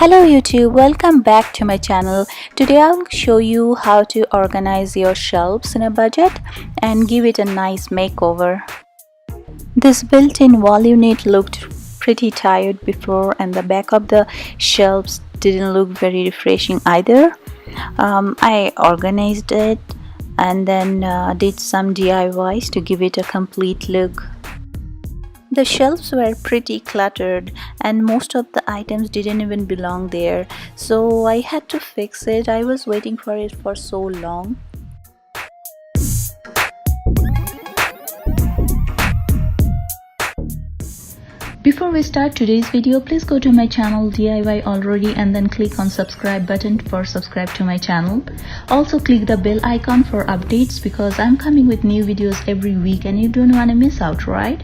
Hello YouTube, welcome back to my channel. Today I'll show you how to organize your shelves in a budget and give it a nice makeover. This built-in wall unit looked pretty tired before, and the back of the shelves didn't look very refreshing either. I organized it and then did some DIYs to give it a complete look. The shelves were pretty cluttered and most of the items didn't even belong there, so I had to fix it. I was waiting for it for so long. Before we start today's video, please go to my channel DIY already and then click on subscribe button for subscribe to my channel. Also click the bell icon for updates because I'm coming with new videos every week and you don't want to miss out, right?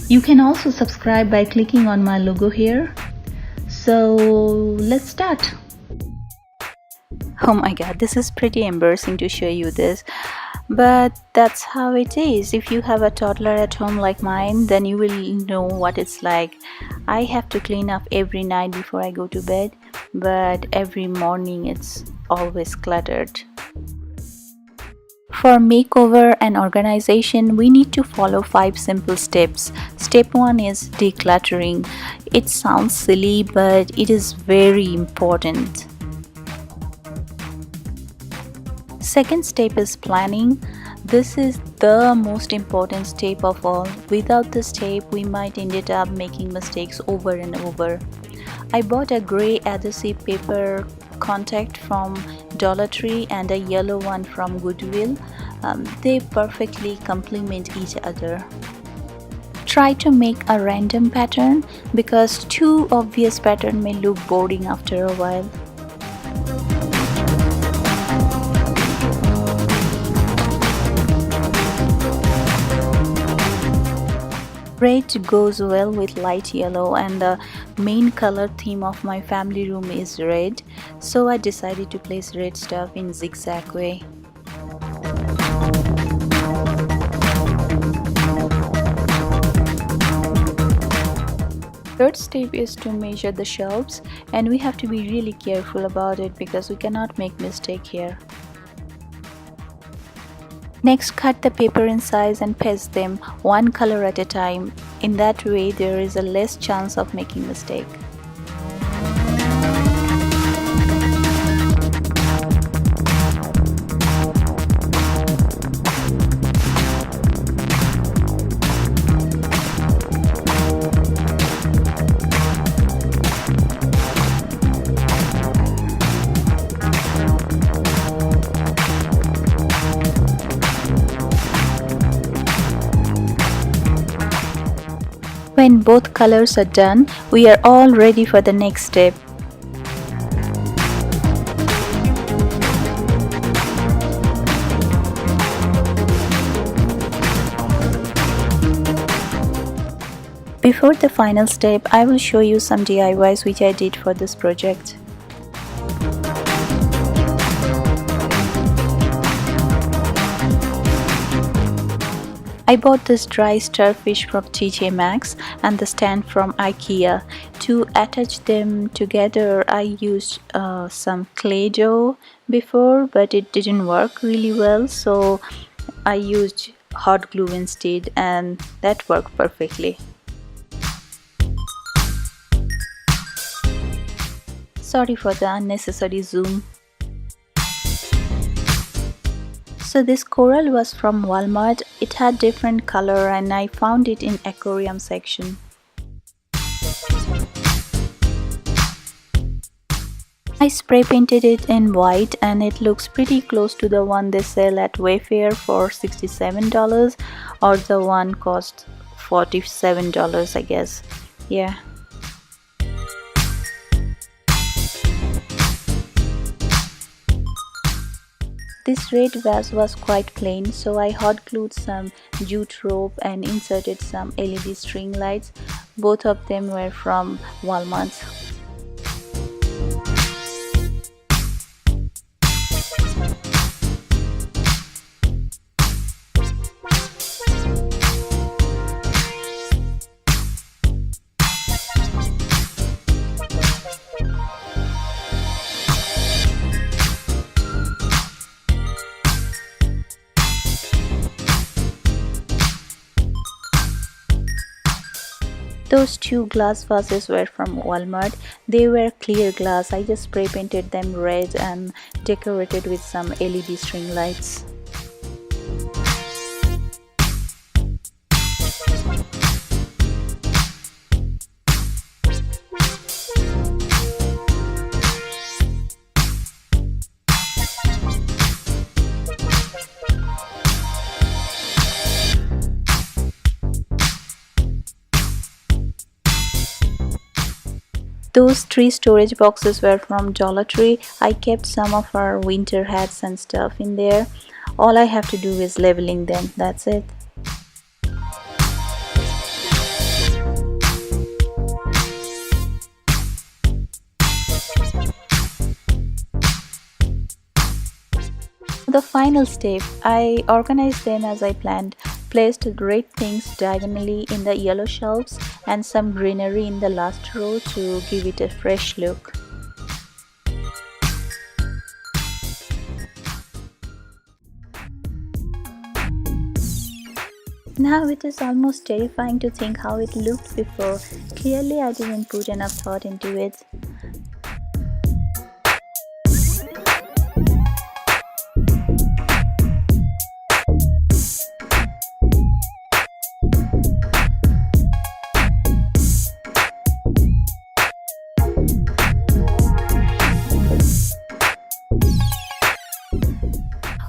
You can also subscribe by clicking on my logo here. So let's start. Oh my god, this is pretty embarrassing to show you this, but that's how it is. If you have a toddler at home like mine, then you will know what it's like. I have to clean up every night before I go to bed, but every morning it's always cluttered. For makeover and organization, we need to follow 5 simple steps. Step 1 is decluttering. It sounds silly, but it is very important. Second step is planning. This is the most important step of all. Without this step, we might end up making mistakes over and over. I bought a gray adhesive paper contact from Dollar Tree and a yellow one from Goodwill. They perfectly complement each other. Try to make a random pattern because too obvious pattern may look boring after a while. Red goes well with light yellow and the main color theme of my family room is red, so I decided to place red stuff in zigzag way. Third step is to measure the shelves, and we have to be really careful about it because we cannot make mistake here. Next, cut the paper in size and paste them one color at a time. In that way, there is a less chance of making mistake. When both colors are done, we are all ready for the next step. Before the final step, I will show you some DIYs which I did for this project. I bought this dry starfish from TJMaxx and the stand from IKEA. To attach them together, I used some clay dough before, but it didn't work really well, so I used hot glue instead, and that worked perfectly. Sorry for the unnecessary zoom. So this coral was from Walmart. It had different color and I found it in aquarium section. I spray painted it in white and it looks pretty close to the one they sell at Wayfair for $67, or the one cost $47, I guess. Yeah. This red vase was quite plain, so I hot glued some jute rope and inserted some LED string lights. Both of them were from Walmart. Those two glass vases were from Walmart. They were clear glass. I just spray painted them red and decorated with some LED string lights. Those 3 storage boxes were from Dollar Tree. I kept some of our winter hats and stuff in there. All I have to do is labeling them, that's it. The final step, I organized them as I planned, placed red things diagonally in the yellow shelves and some greenery in the last row to give it a fresh look. Now it is almost terrifying to think how it looked before. Clearly I didn't put enough thought into it.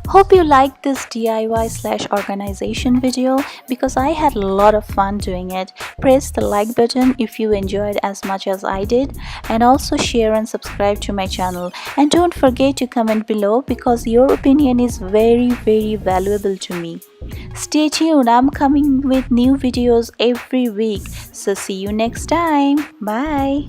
Hope you liked this DIY/organization video because I had a lot of fun doing it. Press the like button if you enjoyed as much as I did, and also share and subscribe to my channel. And don't forget to comment below because your opinion is very valuable to me. Stay tuned, I'm coming with new videos every week. So see you next time. Bye.